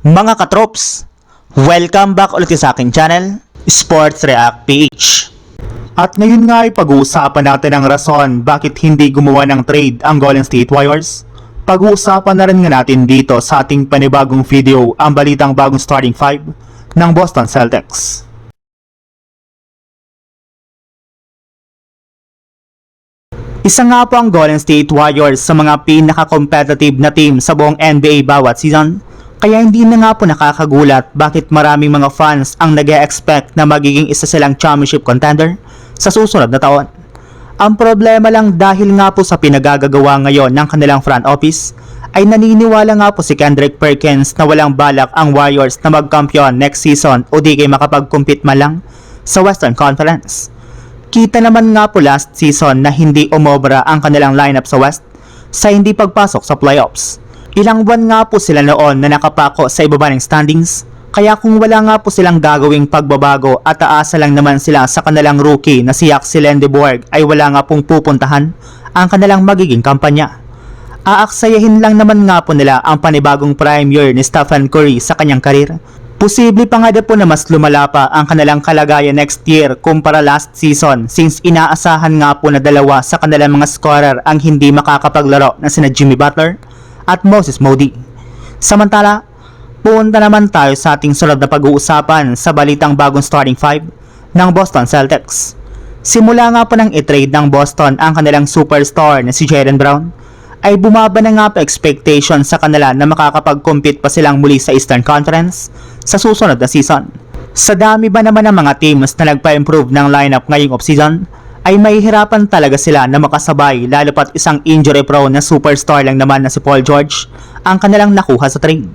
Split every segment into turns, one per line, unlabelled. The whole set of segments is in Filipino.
Mga katrops, welcome back ulit sa aking channel, Sports React PH. At ngayon nga ay pag-uusapan natin ang rason bakit hindi gumawa ng trade ang Golden State Warriors. Pag-uusapan na rin nga natin dito sa ating panibagong video ang balitang bagong starting five ng Boston Celtics. Isa nga po ang Golden State Warriors sa mga pinaka-competitive na team sa buong NBA bawat season. Kaya hindi na nga po nakakagulat bakit maraming mga fans ang nag-e-expect na magiging isa silang championship contender sa susunod na taon. Ang problema lang dahil nga po sa pinagagagawa ngayon ng kanilang front office ay naniniwala nga po si Kendrick Perkins na walang balak ang Warriors na magkampiyon next season o di kayo makapag-compete man lang sa Western Conference. Kita naman nga po last season na hindi umobra ang kanilang lineup sa West sa hindi pagpasok sa playoffs. Ilang buwan nga po sila noon na nakapako sa ibaba ng standings, kaya kung wala nga po silang gagawing pagbabago at aasa lang naman sila sa kanilang rookie na si Axel Lendeborg ay wala nga pong pupuntahan ang kanilang magiging kampanya. Aaksayahin lang naman nga po nila ang panibagong prime year ni Stephen Curry sa kanyang karir. Posible pa nga po na mas lumala pa ang kanilang kalagayan next year kumpara last season since inaasahan nga po na dalawa sa kanilang mga scorer ang hindi makakapaglaro na sina Jimmy Butler at Moses Moody. Samantala, punta naman tayo sa ating sunod na pag-uusapan sa balitang bagong starting five ng Boston Celtics. Simula nga po nang i-trade ng Boston ang kanilang superstar na si Jaylen Brown, ay bumaba na nga po expectation sa kanila na makakapag-compete pa silang muli sa Eastern Conference sa susunod na season. Sa dami ba naman ng mga teams na nagpa-improve ng lineup ngayong offseason, ay mahihirapan talaga sila na makasabay lalo pat isang injury prone na superstar lang naman na si Paul George ang kanilang nakuha sa trade.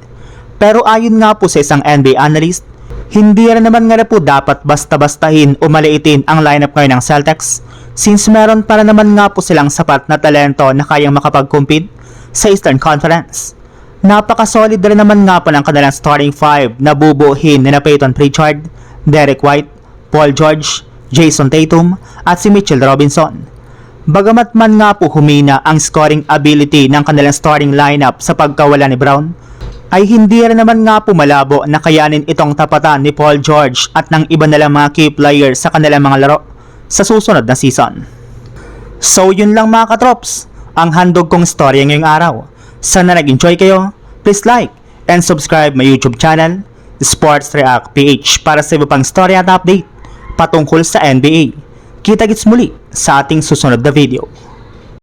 Pero ayon nga po sa isang NBA analyst, hindi rin naman nga po dapat basta-bastahin o maliitin ang lineup ngayon ng Celtics since meron para naman nga po silang sapat na talento na kayang makapag-compete sa Eastern Conference. Napaka-solid rin naman nga po ng kanilang starting five na bubuuhin ni Peyton Pritchard, Derek White, Paul George, Jason Tatum at si Mitchell Robinson. Bagamat man nga po humina ang scoring ability ng kanilang starting lineup sa pagkawala ni Brown, ay hindi rin naman nga po malabo na kayanin itong tapatan ni Paul George at ng iba nalang mga key players sa kanilang mga laro sa susunod na season. So yun lang mga katrops, ang handog kong storya ngayong araw. Sana nag-enjoy kayo, please like and subscribe my YouTube channel, Sports React PH para sa iba pang storya at update patungkol sa NBA. Kita-kits muli sa ating susunod na video.